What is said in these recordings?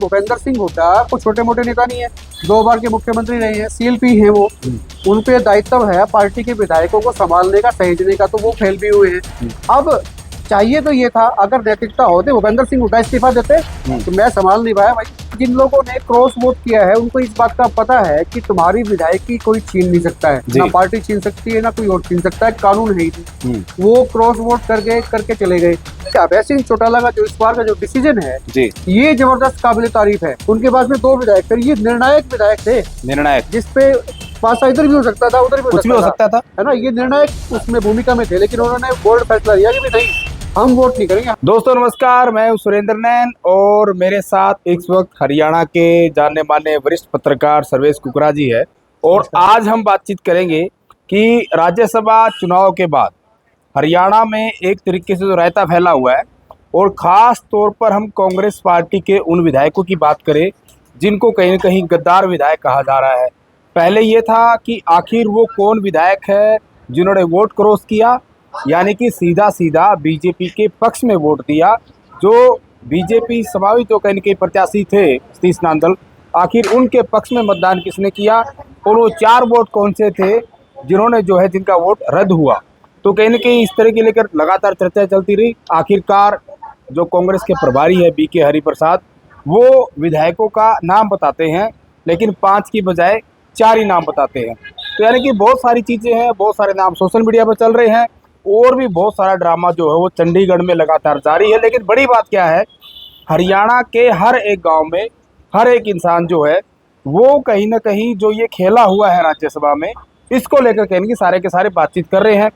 भूपेंद्र सिंह हुड्डा कुछ छोटे मोटे नेता नहीं है, 2 बार के मुख्यमंत्री रहे हैं, सीएलपी हैं वो। उन पे दायित्व है पार्टी के विधायकों को संभालने का, सहेजने का, तो वो फेल भी हुए हैं। अब चाहिए तो ये था, अगर नैतिकता होते भूपेंद्र सिंह हुड्डा इस्तीफा देते तो मैं संभाल नहीं पाया भाई। जिन लोगों ने क्रॉस वोट किया है उनको इस बात का पता है कि तुम्हारी विधायकी कोई छीन नहीं सकता है, ना पार्टी छीन सकती है ना कोई और छीन सकता है, कानून है ही। वो क्रॉस वोट करके चले गए। अभय सिंह चौटाला का जो इस बार का जो डिसीजन है ये जबरदस्त काबिल तारीफ है। उनके पास में 2 विधायक थे, ये निर्णायक विधायक थे, निर्णायक, जिसपे पासा इधर भी हो सकता था, उधर भी हो सकता था, है ना। ये निर्णायक उसमें भूमिका में थे, लेकिन उन्होंने बोल्ड फैसला लिया कि नहीं, हम वोट नहीं करेंगे। दोस्तों नमस्कार, मैं हूं सुरेंद्र नैन और मेरे साथ इस वक्त हरियाणा के जाने माने वरिष्ठ पत्रकार सर्वेश कुकरा जी है। और आज हम बातचीत करेंगे कि राज्यसभा चुनाव के बाद हरियाणा में एक तरीके से जो रायता फैला हुआ है, और ख़ास तौर पर हम कांग्रेस पार्टी के उन विधायकों की बात करें जिनको कहीं न कहीं गद्दार विधायक कहा जा रहा है। पहले ये था कि आखिर वो कौन विधायक है जिन्होंने वोट क्रॉस किया, यानी कि सीधा सीधा बीजेपी के पक्ष में वोट दिया। जो बीजेपी समावित तो कहीं न कहीं प्रत्याशी थे सतीश नांदल, आखिर उनके पक्ष में मतदान किसने किया, और वो 4 वोट कौन से थे जिन्होंने जो है जिनका वोट रद्द हुआ। तो कहीं न कहीं इस तरह के लेकर लगातार चर्चा चलती रही। आखिरकार जो कांग्रेस के प्रभारी है बीके हरिप्रसाद, वो विधायकों का नाम बताते हैं, लेकिन 5 की बजाय 4 ही नाम बताते हैं। तो यानी कि बहुत सारी चीज़ें हैं, बहुत सारे नाम सोशल मीडिया पर चल रहे हैं, और भी बहुत सारा ड्रामा जो है वो चंडीगढ़ में लगातार जारी है। लेकिन बड़ी बात क्या है, हरियाणा के हर एक गांव में हर एक इंसान जो है वो कहीं ना कहीं जो ये खेला हुआ है राज्यसभा में, इसको लेकर कहीं कि सारे के सारे बातचीत कर रहे हैं।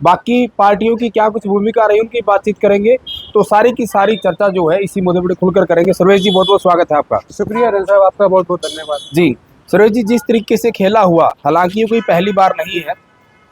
बाकी पार्टियों की क्या कुछ भूमिका रही उनकी बातचीत करेंगे, तो सारी की सारी चर्चा जो है इसी मुद्दे पर खुलकर करेंगे। सर्वेश जी बहुत बहुत स्वागत है आपका। शुक्रिया रन साहब, आपका बहुत बहुत धन्यवाद जी। सर्वेश जी, जिस तरीके से खेला हुआ, हालांकि ये कोई पहली बार नहीं है,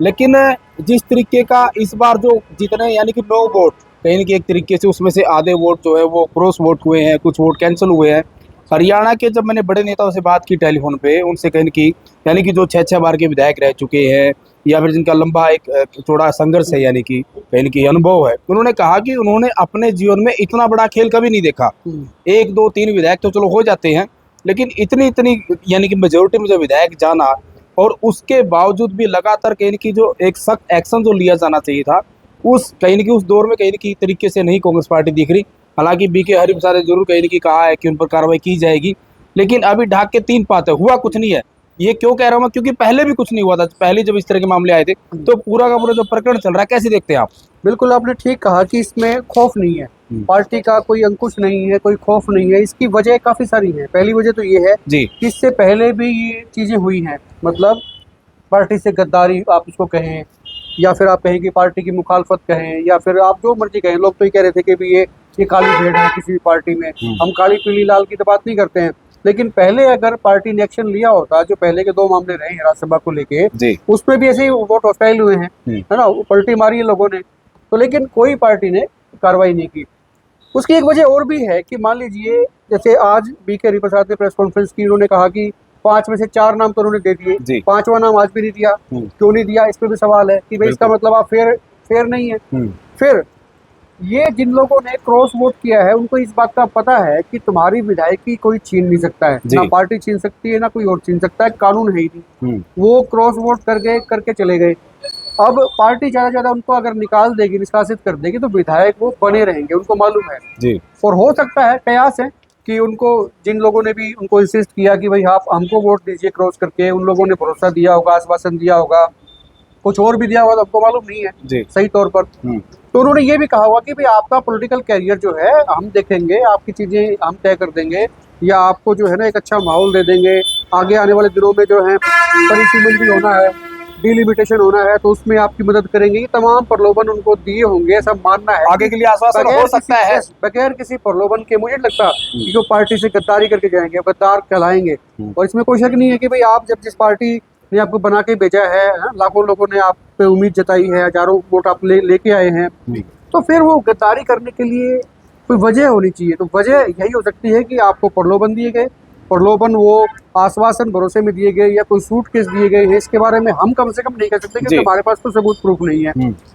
लेकिन जिस तरीके का इस बार जो जितने यानी कि 9 वोट कहीं कि एक तरीके से उसमें से आधे वोट जो है वो क्रॉस वोट हुए हैं, कुछ वोट कैंसिल हुए हैं। हरियाणा के जब मैंने बड़े नेताओं से बात की टेलीफोन पे, उनसे कहीं की यानी कि जो 6 बार के विधायक रह चुके हैं या फिर जिनका लंबा एक थोड़ा संघर्ष है यानी कि कहीं की अनुभव है, उन्होंने कहा कि उन्होंने अपने जीवन में इतना बड़ा खेल कभी नहीं देखा। 1 2 3 विधायक तो चलो हो जाते हैं, लेकिन इतनी यानी कि मेजोरिटी में जो विधायक जाना, और उसके बावजूद भी लगातार कहीं की जो एक सख्त एक्शन जो लिया जाना चाहिए था उस कहीं की उस दौर में कहीं की तरीके से नहीं कांग्रेस पार्टी दिख रही। हालांकि बीके हरिप्रसाद ने जरूर कहीं की कहा है कि उन पर कार्रवाई की जाएगी, लेकिन अभी ढाक के 3 पाते हुआ कुछ नहीं है। ये क्यों कह रहा हूँ, क्योंकि पहले भी कुछ नहीं हुआ था। पहले जब इस तरह के मामले आए थे तो पूरा का पूरा जो प्रकरण चल रहा है, कैसे देखते हैं आप? बिल्कुल आपने ठीक कहा कि इसमें खौफ नहीं है, पार्टी का कोई अंकुश नहीं है, कोई खौफ नहीं है। इसकी वजह काफी सारी है। पहली वजह तो ये है कि इससे पहले भी ये चीजें हुई हैं, मतलब पार्टी से गद्दारी आप इसको कहें, या फिर आप कहें कि पार्टी की मुखालफत कहें, या फिर आप जो मर्जी कहें। लोग तो ये कह रहे थे कि भी ये काली भेड़ है किसी भी पार्टी में। हम काली पीली लाल की तो बात नहीं करते हैं, लेकिन पहले अगर पार्टी ने एक्शन लिया होता, जो पहले के 2 मामले रहे हैं राज्यसभा को लेके, उसमें भी ऐसे ही वोट हॉस्टाइल हुए हैं, है ना, पलटी मारी है लोगों ने, तो लेकिन कोई पार्टी ने कार्रवाई नहीं की। उसकी एक वजह और भी है कि मान लीजिए जैसे आज बीके हरिप्रसाद ने प्रेस कॉन्फ्रेंस की, उन्होंने कहा कि 5 में से 4 नाम तो उन्होंने दे दिए, 5वां नाम आज भी नहीं दिया। क्यों नहीं दिया, इस पे भी सवाल है कि भाई इसका मतलब आप फेयर नहीं है। फिर ये जिन लोगों ने क्रॉस वोट किया है उनको इस बात का पता है कि तुम्हारी विधायकी कोई छीन नहीं सकता है, ना पार्टी छीन सकती है ना कोई और छीन सकता है, कानून है ही नहीं। वो क्रॉस वोट करके चले गए। अब पार्टी ज्यादा उनको अगर निकाल देगी, निष्कासित कर देगी, तो विधायक वो बने रहेंगे, उनको मालूम है। और हो सकता है, कयास है कि उनको जिन लोगों ने भी उनको इंसिस्ट किया कि भाई आप हमको वोट दीजिए क्रॉस करके, उन लोगों ने भरोसा दिया होगा, आश्वासन दिया होगा, कुछ और भी दिया होगा, तो हमको मालूम नहीं है सही तौर पर। तो उन्होंने ये भी कहा होगा कि भाई आपका पॉलिटिकल कैरियर जो है हम देखेंगे, आपकी चीजें हम तय कर देंगे, या आपको जो है ना एक अच्छा माहौल दे देंगे। आगे आने वाले दिनों में जो है परिसीमन भी होना है, डिलिमिटेशन होना है, तो उसमें आपकी मदद करेंगे। ये तमाम प्रलोभन उनको दिए होंगे, ऐसा मानना है। आगे के लिए आश्वासन हो सकता है बगैर किसी प्रलोभन के। मुझे लगता कि जो पार्टी से गद्दारी करके जाएंगे, गद्दार कहलाएंगे। और इसमें कोई शक नहीं है कि भाई आप जब जिस पार्टी ने आपको बना के भेजा है, लाखों लोगों ने आप पे उम्मीद जताई है, हजारों वोट आप लेके आए हैं, तो फिर वो गद्दारी करने के लिए कोई वजह होनी चाहिए। तो वजह यही हो सकती है कि आपको प्रलोभन दिए गए, प्रलोभन वो आश्वासन भरोसे में दिए गए, या कोई सूटकेस दिए गए हैं। इसके बारे में हम कम से कम नहीं कह सकते क्योंकि हमारे पास तो सबूत प्रूफ नहीं है,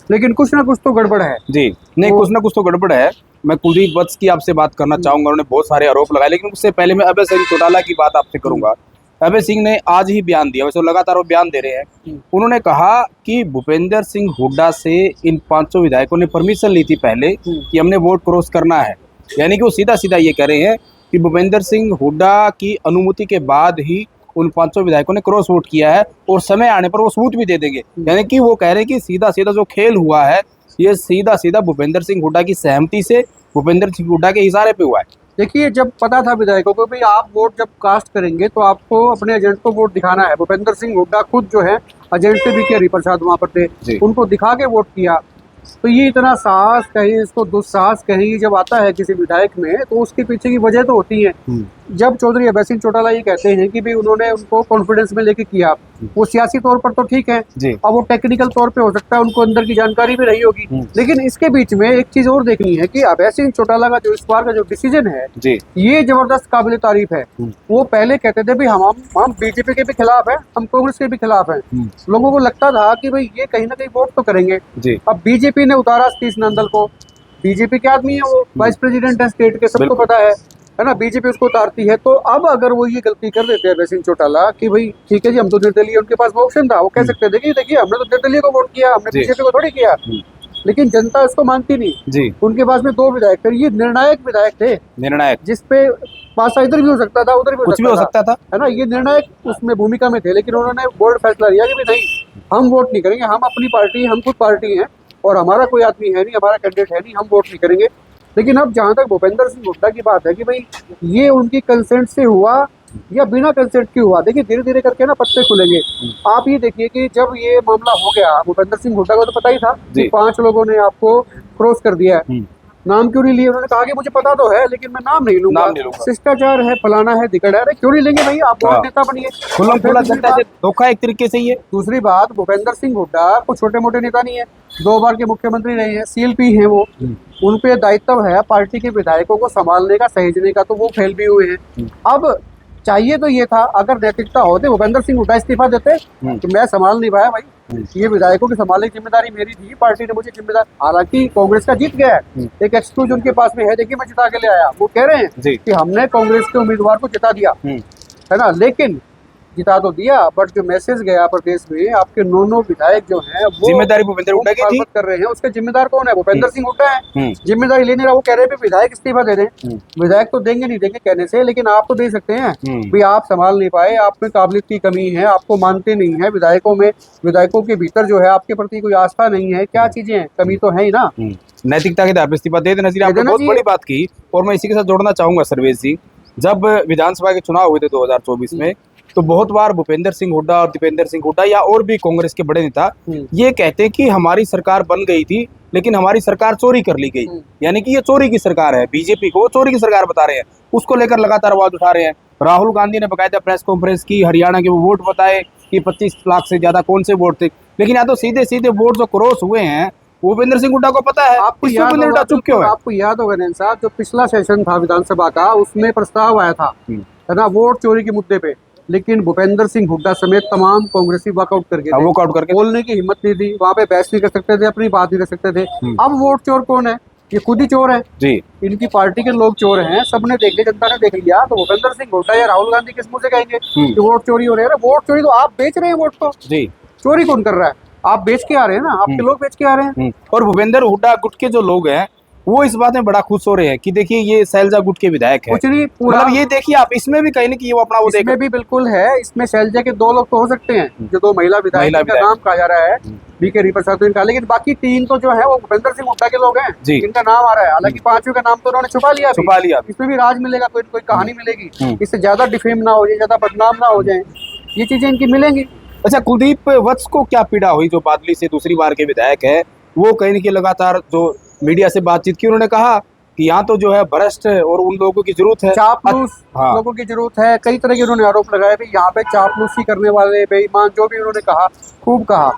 लेकिन कुछ ना कुछ तो गड़बड़ है। जी नहीं, कुछ ना कुछ तो गड़बड़ है। मैं कुलदीप वत्स की आपसे बात करना चाहूंगा। उन्होंने बहुत सारे आरोप लगाए, लेकिन उससे पहले मैं अभय सिंह चौटाला की बात आपसे करूंगा। अभय सिंह ने आज ही बयान दिया, वैसे लगातार वो बयान दे रहे हैं। उन्होंने कहा कि भूपेंद्र सिंह हुड्डा से इन 500 विधायकों ने परमिशन ली थी पहले कि हमने वोट क्रॉस करना है। यानी कि वो सीधा सीधा ये कह रहे हैं कि भूपेंद्र सिंह हुड्डा की अनुमति के बाद ही उन 500 विधायकों ने क्रॉस वोट किया है और समय आने पर वो सबूत भी दे देंगे। यानी कि वो कह रहे हैं कि सीधा सीधा जो खेल हुआ है ये सीधा सीधा भूपेंद्र सिंह हुड्डा की सहमति से, भूपेंद्र सिंह हुड्डा के इशारे पे हुआ है। देखिए, जब पता था विधायकों को भाई आप वोट जब कास्ट करेंगे तो आपको अपने एजेंट को वोट दिखाना है। भूपेंद्र सिंह हुड्डा खुद जो है एजेंट से भी के हरिप्रसाद वहां पर थे, उनको दिखा के वोट किया। तो ये इतना साहस कहीं, इसको दुस्साहस कहीं जब आता है किसी विधायक में, तो उसके पीछे की वजह तो होती है। जब चौधरी अभय सिंह चौटाला ये कहते हैं कि भाई उन्होंने उनको कॉन्फिडेंस में लेके किया, वो सियासी तौर पर तो ठीक है, अब वो टेक्निकल तौर पे हो सकता है उनको अंदर की जानकारी भी रही होगी, लेकिन इसके बीच में एक चीज और देखनी है कि अभय सिंह चौटाला का जो इस बार का जो डिसीजन है ये जबरदस्त काबिल तारीफ है। वो पहले कहते थे भाई हम बीजेपी के भी खिलाफ है, हम कांग्रेस के भी खिलाफ है। लोगों को लगता था कि भाई ये कहीं ना कहीं वोट तो करेंगे। अब बीजेपी ने उतारा सतीश नंदल को, बीजेपी के आदमी है वो, वाइस प्रेसिडेंट है स्टेट के, सबको पता है ना, बीजेपी उसको उतारती है। तो अब अगर वो ये गलती कर देते हैं अभय सिंह चौटाला कि भाई ठीक है जी हम तो निर्दलीय, उनके पास वो ऑप्शन था, वो कह सकते थे कि देखिए हमने तो निर्दलीय को वोट किया, हमने बीजेपी को थोड़ी किया, लेकिन जनता इसको मानती नहीं। उनके पास में 2 विधायक थे, ये निर्णायक विधायक थे, निर्णायक, जिसपे पासा इधर भी हो सकता था उधर भी हो सकता था, है ना। ये निर्णायक उसमें भूमिका में थे, लेकिन उन्होंने बोल्ड फैसला लिया कि भाई नहीं, हम वोट नहीं करेंगे, हम अपनी पार्टी, हम खुद पार्टी हैं और हमारा कोई आदमी है नहीं, हमारा कैंडिडेट है नहीं, हम वोट नहीं करेंगे। लेकिन अब जहां तक भूपेंद्र सिंह हुड्डा की बात है कि भाई ये उनकी कंसेंट से हुआ या बिना कंसेंट के हुआ, देखिए धीरे धीरे करके ना पत्ते खुलेंगे। आप ये देखिए कि जब ये मामला हो गया, भूपेंद्र सिंह हुड्डा को तो पता ही था कि 5 लोगों ने आपको क्रॉस कर दिया है, नाम क्यों नहीं लिए? उन्होंने कहा कि मुझे पता तो है लेकिन मैं नाम नहीं लूंगा, शिष्टाचार है, फलाना है, दिक्कत है। अरे क्यों नहीं लेंगे भाई, आप और नेता बनिए, धोखा एक तरीके से ही है। दूसरी बात, भूपेंद्र सिंह हुड्डा को छोटे मोटे नेता नहीं है, 2 बार के मुख्यमंत्री रहे हैं, CLP हैं वो, उन पे दायित्व है पार्टी के विधायकों को संभालने का, सहेजने का, तो वो फेल भी हुए हैं। अब चाहिए तो ये था, अगर नैतिकता होते भूपेंद्र सिंह हुड्डा इस्तीफा देते तो मैं संभाल नहीं पाया भाई, ये विधायकों की संभालने की जिम्मेदारी मेरी थी, पार्टी ने मुझे जिम्मेदार, हालांकि कांग्रेस का जीत गया है, एक एक्सक्यूज उनके पास में है, देखिए मैं जिता के ले आया, वो कह रहे हैं कि हमने कांग्रेस के उम्मीदवार को जिता दिया, है ना, लेकिन जिता तो दिया, बट जो मैसेज गया प्रदेश में, आपके 9 विधायक जो हैं वो जिम्मेदारी भूपेंद्र हुड्डा की कर रहे हैं, उसके जिम्मेदार कौन है? भूपेंद्र सिंह हुड्डा है, जिम्मेदारी लेने रहा। वो कह रहे हैं विधायक इस्तीफा दे दें, विधायक तो देंगे नहीं देंगे कहने से, लेकिन आप तो दे सकते हैं भाई, आप संभाल नहीं पाए, आप में काबिलियत की कमी है, आपको मानते नहीं है विधायकों में, विधायकों के भीतर जो है आपके प्रति कोई आस्था नहीं है, क्या चीजें हैं, कमी तो है ही ना। नैतिकता के आधार पर इस्तीफा दे देना चाहिए। आपने बहुत बड़ी बात की, और मैं इसी के साथ जोड़ना चाहूंगा सर्वेश जी, जब विधानसभा के चुनाव हुए थे 2024 में, तो बहुत बार भूपेंद्र सिंह हुड्डा और दीपेंद्र सिंह हुड्डा या और भी कांग्रेस के बड़े नेता ये कहते हैं कि हमारी सरकार बन गई थी लेकिन हमारी सरकार चोरी कर ली गई, यानी कि ये चोरी की सरकार है, बीजेपी को वो चोरी की सरकार बता रहे हैं, उसको लेकर लगातार आवाज उठा रहे हैं। राहुल गांधी ने बकायदा प्रेस कॉन्फ्रेंस की, हरियाणा के वो वोट बताए कि 25 लाख से ज्यादा कौन से वोट थे, लेकिन यहाँ तो सीधे सीधे वोट जो क्रॉस हुए हैं भूपेंद्र सिंह हुड्डा को पता है। आपको याद होगा नैन साहब, जो पिछला सेशन था विधानसभा का, उसमें प्रस्ताव आया था, है ना, वोट चोरी के मुद्दे पे, लेकिन भूपेंद्र सिंह हुड्डा समेत तमाम कांग्रेसी वॉकआउट करके बोलने की हिम्मत नहीं थी, वहां पे बहस नहीं कर सकते थे, अपनी बात नहीं कर सकते थे। अब वोट चोर कौन है? ये खुद ही चोर है जी, इनकी पार्टी के लोग चोर हैं, सबने देख लिया, जनता ने देख लिया, तो भूपेंद्र सिंह हुड्डा या राहुल गांधी किस मुंह से कहेंगे कि वोट चोरी हो रही है? वोट चोरी तो आप बेच रहे हैं, वोट को जी, चोरी कौन कर रहा है? आप बेच के आ रहे हैं ना, आपके लोग बेच के आ रहे हैं। और भूपेंद्र हुड्डा गुट के जो लोग हैं वो इस बात में बड़ा खुश हो रहे हैं कि देखिए ये शैलजा गुट के विधायक है, कुछ नहीं पूरा, मतलब ये देखिए आप, इसमें भी कहीं ना कहीं वो अपना वो इसमें भी बिल्कुल है, इसमें शैलजा के 2 लोग तो हो सकते हैं, जो 2 महिला विधायक का नाम कहा जा रहा है, BK हरिप्रसाद इनका, लेकिन बाकी 3 तो जो है वो भूपेंद्र सिंह हुड्डा के लोग हैं जिनका नाम आ रहा है। हालांकि 5वें का नाम तो उन्होंने छुपा लिया, इसमें भी राज मिलेगा, कोई कहानी मिलेगी, इससे ज्यादा डिफेम ना हो जाए, ज्यादा बदनाम ना हो जाए, ये चीजें इनकी मिलेंगी। अच्छा, कुलदीप वत्स को क्या पीड़ा हुई जो बादली से दूसरी बार के विधायक है, वो कहीं ना कहीं लगातार जो मीडिया से बातचीत की, उन्होंने कहा कि यहाँ तो जो है भ्रष्ट और उन लोगों की जरूरत है, चापलूस लोगों की जरूरत है, कई तरह के उन्होंने आरोप लगाए भी, यहाँ पे चापलूसी करने वाले, बेईमान, जो भी उन्होंने कहा, खूब कहा।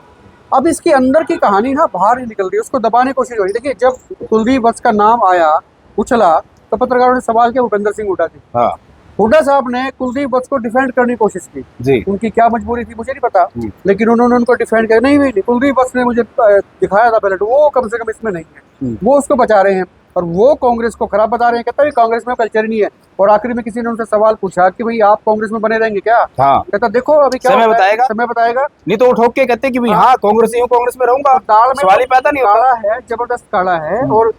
अब इसके अंदर की कहानी ना बाहर ही निकल रही है, उसको दबाने की कोशिश हो रही है। देखिए, जब कुलदीप वत्स का नाम आया, उछला, तो पत्रकारों ने सवाल किया भूपेंद्र सिंह हुड्डा से, हुड्डा साहब ने कुलदीप वत्स को डिफेंड करने की कोशिश की जी, उनकी क्या मजबूरी थी मुझे नहीं पता, लेकिन उन्होंने उनको डिफेंड किया, नहीं कुलदीप वत्स ने मुझे दिखाया था पहले, वो कम से कम इसमें नहीं है, वो उसको बचा रहे हैं। और वो कांग्रेस को खराब बता रहे हैं। कहता है कांग्रेस में कल्चर नहीं है। और आखिरी में किसी ने उनसे सवाल पूछा कि भाई आप कांग्रेस में बने रहेंगे क्या? हाँ, कहता देखो अभी क्या समय बताएगा, समय बताएगा। नहीं तो वो ठोक के कहते कि भाई हाँ कांग्रेस ही हूँ, कांग्रेस में रहूंगा। दाल में सवाल ही पैदा नहीं होता। काला है, जबरदस्त काला है। और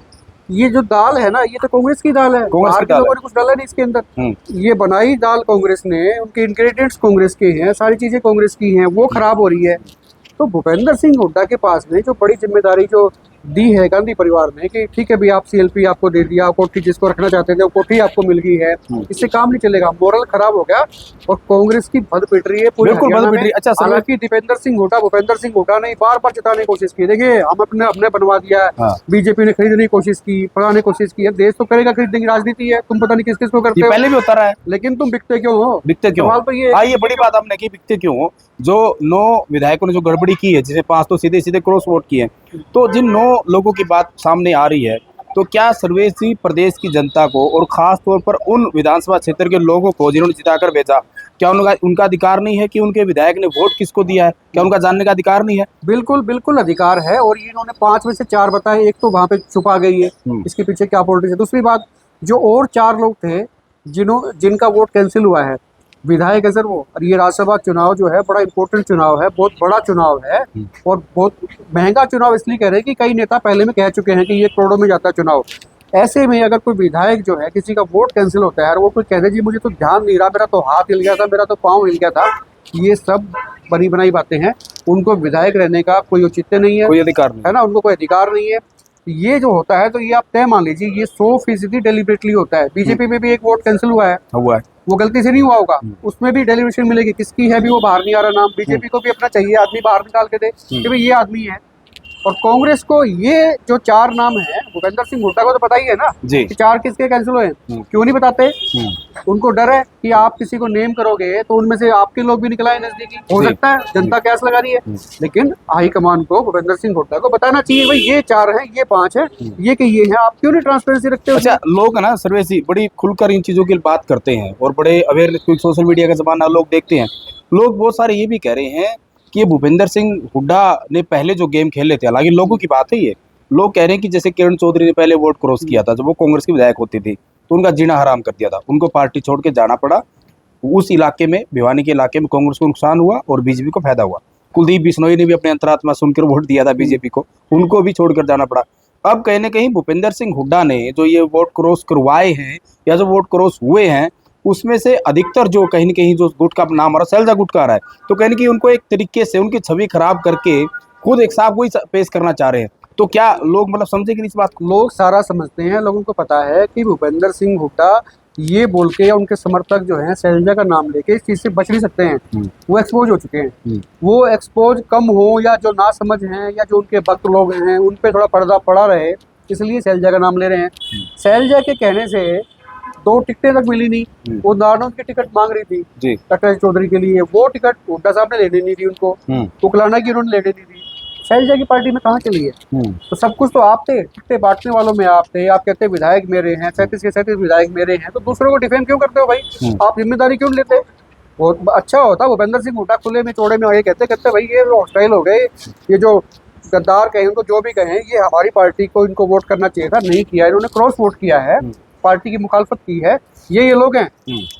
ये जो दाल है ना, ये तो कांग्रेस की दाल है। बाहर के लोगों ने कुछ डाला नहीं इसके अंदर। ये बनाई दाल कांग्रेस ने, उनके इंग्रेडिएंट्स कांग्रेस के हैं, सारी चीजें कांग्रेस की हैं, वो खराब हो रही है। तो भूपेंद्र सिंह हुड्डा के पास में जो बड़ी जिम्मेदारी जो दी है गांधी परिवार ने कि ठीक है भाई आप सीएलपी आपको दे दिया, कोठी जिसको रखना चाहते थे वो कोठी आपको मिल गई है, इससे काम नहीं चलेगा, मोरल खराब हो गया और कांग्रेस की भद पिट रही है पूरे हरियाणा में। अच्छा, हालांकि भूपेंद्र सिंह हुड्डा ने बार बार जताने की कोशिश की, देखिए हम अपने बनवा दिया है, बीजेपी ने खरीदने की कोशिश की, बढ़ाने की कोशिश की है, देश तो करेगा खरीदने की राजनीति है, तुम पता नहीं किस किस को करते हो, पहले भी होता रहा है, लेकिन तुम बिकते क्यों हो? बिकते क्यों? सवाल तो ये बड़ी बात आपने की, बिकते क्यों हो? जो 9 विधायकों ने जो गड़बड़ी की है, जिसे 5 तो सीधे सीधे क्रॉस वोट किए, तो जिन 9 लोगों की बात सामने आ रही है, तो क्या सर्वेश जी प्रदेश की जनता को और खास तौर पर उन विधानसभा क्षेत्र के लोगों को जिन्होंने जिताकर भेजा, क्या उनका अधिकार नहीं है कि उनके विधायक ने वोट किसको दिया है? क्या उनका जानने का अधिकार नहीं है? बिल्कुल बिल्कुल अधिकार है। और ये इन्होंने 5 में से 4 बताए, एक तो वहां पे छुपा गई है, इसके पीछे क्या पॉलिटिक्स है। दूसरी बात, जो और 4 लोग थे जिनका वोट कैंसिल हुआ है, विधायक है सर वो। और ये राज्यसभा चुनाव जो है बड़ा इंपॉर्टेंट चुनाव है, बहुत बड़ा चुनाव है और बहुत महंगा चुनाव इसलिए कह रहे हैं कि कई नेता पहले में कह चुके हैं कि ये करोड़ों में जाता है चुनाव। ऐसे में अगर कोई विधायक जो है किसी का वोट कैंसिल होता है और वो कोई कहते जी मुझे तो ध्यान नहीं रहा, मेरा तो हाथ हिल गया था, मेरा तो पाँव हिल गया था, ये सब बनी बनाई बातें हैं। उनको विधायक रहने का कोई औचित्य नहीं है, कोई अधिकार नहीं है ना, उनको कोई अधिकार नहीं है। ये जो होता है तो ये आप तय मान लीजिए ये 100% डेलिबरेटली होता है। बीजेपी में भी एक वोट कैंसिल हुआ है, वो गलती से नहीं हुआ होगा, उसमें भी डेलिब्रेशन मिलेगी, किसकी है भी वो बाहर नहीं आ रहा नाम। बीजेपी को भी अपना चाहिए आदमी बाहर निकाल के दे कि भाई ये आदमी है। और कांग्रेस को ये जो 4 नाम है, भूपेंद्र सिंह हुड्डा को तो पता ही है ना कि 4 किसके कैंसिल हुए, क्यों नहीं बताते? उनको डर है कि आप किसी को नेम करोगे तो उनमें से आपके लोग भी निकल आए नजदीकी, हो सकता है जनता कैस लगा रही है। लेकिन हाईकमान को भूपेंद्र सिंह हुड्डा को बताना चाहिए भाई ये 4 है, ये 5 है, ये कि ये है, आप क्यों नहीं ट्रांसपेरेंसी रखते हो? अच्छा, लोग ना सर्वेश जी बड़ी खुलकर इन चीजों की बात करते हैं और बड़े अवेयरनेस, सोशल मीडिया का जमाना, लोग देखते हैं। लोग बहुत सारे ये भी कह रहे हैं कि ये भूपेंद्र सिंह हुड्डा ने पहले जो गेम खेले थे, हालांकि लोगों की बात है ये, लोग कह रहे हैं कि जैसे किरण चौधरी ने पहले वोट क्रॉस किया था जब वो कांग्रेस की विधायक होती थी, तो उनका जीना हराम कर दिया था, उनको पार्टी छोड़ के जाना पड़ा। उस इलाके में, भिवानी के इलाके में कांग्रेस को नुकसान हुआ और बीजेपी को फायदा हुआ। कुलदीप बिश्नोई ने भी अपने अंतरात्मा सुनकर वोट दिया था बीजेपी को, उनको भी छोड़कर जाना पड़ा। अब कहीं ना कहीं भूपेंद्र सिंह हुड्डा ने जो ये वोट क्रॉस करवाए हैं या जो वोट क्रॉस हुए हैं, उसमें से अधिकतर जो कहीं न कहीं जो गुट का नाम आ रहा है, शैलजा गुट का आ रहा है, तो कहीं न कहीं उनको एक तरीके से उनकी छवि खराब करके खुद एक साफ वही पेश करना चाह रहे हैं। तो क्या लोग मतलब समझे कि नहीं इस बात को? लोग सारा समझते हैं, लोगों को पता है कि भूपेंद्र सिंह हुड्डा ये बोल के या उनके समर्थक जो हैं शैलजा का नाम लेके इस चीज से बच नहीं सकते हैं। वो एक्सपोज हो चुके हैं। वो एक्सपोज कम हो या जो ना समझ हैं या जो उनके भक्त लोग हैं उन पे थोड़ा पर्दा पड़ा रहे, इसलिए शैलजा का नाम ले रहे हैं। शैलजा के कहने से 2 टिकटें तक मिली नहीं, वो नारनौल की टिकट मांग रही थी डॉक्टर चौधरी के लिए, वो टिकट हुड्डा साहब ने लेनी नहीं थी उनको, उकलाना की उन्होंने लेनी नहीं थी। शैलजा की पार्टी में कहाँ चली है? तो सब कुछ तो आप थे, टिकटें बांटने वालों में आप थे। आप कहते विधायक मेरे हैं, 37 के 37 विधायक मेरे हैं, तो दूसरों को डिफेम क्यों करते हो भाई? आप जिम्मेदारी क्यों लेते? बहुत अच्छा होता भूपेंद्र सिंह हुड्डा खुले में चौड़े में आगे कहते भाई ये हॉस्टाइल हो गए, ये जो गद्दार कहें उनको जो भी कहें, ये हमारी पार्टी को इनको वोट करना चाहिए था, नहीं किया, इन्होंने क्रॉस वोट किया है, पार्टी की मुखालफत की है, ये लोग हैं।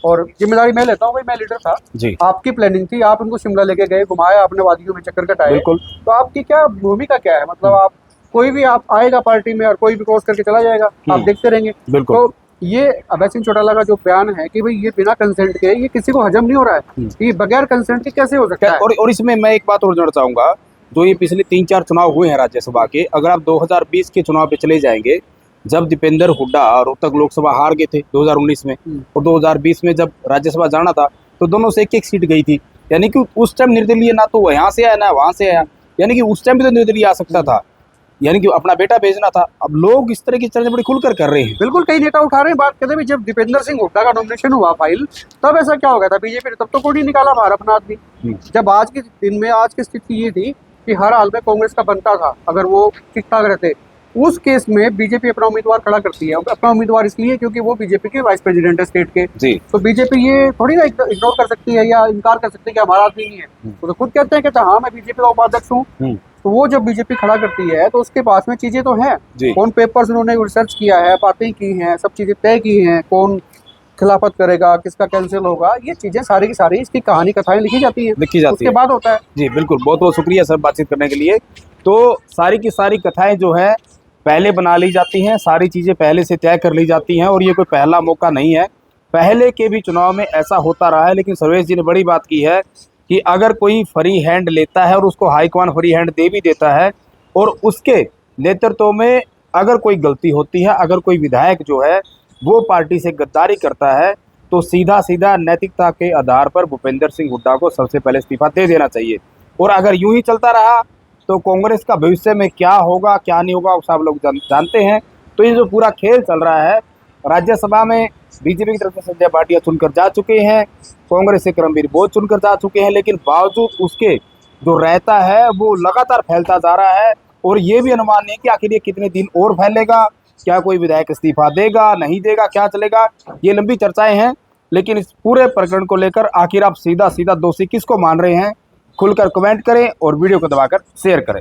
और जिम्मेदारी मैं लेता हूँ भाई, मैं लीडर था जी। आपकी प्लानिंग थी, आप इनको शिमला लेके गए, घुमाया आपने, वादियों में चक्कर कटाए, तो आपकी क्या भूमिका क्या है? मतलब आप कोई भी आप आएगा पार्टी में और कोई भी क्रॉस करके चला जाएगा, आप देखते रहेंगे। तो ये अभय सिंह चौटाला का जो बयान है कि भाई ये बिना कंसेंट के, ये किसी को हजम नहीं हो रहा है, ये बगैर कंसेंट के कैसे हो सकता है? और इसमें मैं एक बात और जोड़ना चाहूंगा, जो ये पिछले 3-4 चुनाव हुए हैं राज्यसभा के, अगर आप 2020 के चुनाव पे चले जाएंगे, जब दीपेंद्र हुड्डा रोहतक लोकसभा हार गए थे 2019 में, और 2020 में जब राज्यसभा जाना था तो दोनों से एक सीट गई थी, यानी कि उस टाइम निर्दलीय ना तो यहाँ से आया ना वहां से आया, यानी कि उस टाइम भी तो निर्दलीय आ सकता था, यानी कि अपना बेटा भेजना था। अब लोग इस तरह की चर्चा बड़ी खुलकर कर रहे हैं। बिल्कुल, कई नेता उठा रहे हैं बात, कहते हैं जब दीपेंद्र सिंह हुड्डा का नॉमिनेशन हुआ फाइल, तब ऐसा क्या हो गया था बीजेपी ने, तब तो कोई नहीं निकाला बाहर अपना आदमी। जब आज के दिन में आज की स्थिति ये थी कि हर हाल में कांग्रेस का बनता था, अगर वो ठीक ठाक रहते, उस केस में बीजेपी अपना उम्मीदवार खड़ा करती है। अपना उम्मीदवार इसलिए क्योंकि वो बीजेपी के वाइस प्रेसिडेंट है स्टेट के जी। तो बीजेपी ये थोड़ी ना इग्नोर कर सकती है या इनकार कर सकती है कि हमारा आदमी नहीं है। तो खुद कहते हैं कि हाँ मैं बीजेपी का उपाध्यक्ष हूँ, तो वो जब बीजेपी खड़ा करती है तो उसके पास में चीजें तो हैं, जी। कौन पेपर्स उन्होंने रिसर्च किया है, बातें की हैं, सब चीजें तय की हैं, कौन खिलाफत करेगा, किसका कैंसिल होगा, ये चीजें सारी की सारी इसकी कहानी कथाएं लिखी जाती हैं, लिखी जाती उसके है। बाद होता है। जी बिल्कुल, बहुत बहुत शुक्रिया सर बातचीत करने के लिए। तो सारी की सारी कथाएं जो है पहले बना ली जाती हैं, सारी चीज़ें पहले से तय कर ली जाती हैं, और ये कोई पहला मौका नहीं है, पहले के भी चुनाव में ऐसा होता रहा है। लेकिन सर्वेश जी ने बड़ी बात की है कि अगर कोई फ्री हैंड लेता है और उसको हाईकमान फ्री हैंड दे भी देता है, और उसके नेतृत्व में अगर कोई गलती होती है, अगर कोई विधायक जो है वो पार्टी से गद्दारी करता है, तो सीधा सीधा नैतिकता के आधार पर भूपेंद्र सिंह हुड्डा को सबसे पहले इस्तीफा दे देना चाहिए। और अगर यूं ही चलता रहा तो कांग्रेस का भविष्य में क्या होगा क्या नहीं होगा सब लोग जानते हैं। तो ये जो पूरा खेल चल रहा है, राज्यसभा में बीजेपी की तरफ से संजय भाटिया चुनकर जा चुके हैं, कांग्रेस से करमवीर बोध चुनकर जा चुके हैं, लेकिन बावजूद उसके जो रहता है वो लगातार फैलता जा रहा है। और ये भी अनुमान नहीं कि आखिर ये कितने दिन और फैलेगा, क्या कोई विधायक इस्तीफा देगा नहीं देगा, क्या चलेगा, ये लंबी चर्चाएं हैं। लेकिन इस पूरे प्रकरण को लेकर आखिर आप सीधा सीधा दोषी किसको मान रहे हैं, खुलकर कमेंट करें और वीडियो को दबाकर शेयर करें।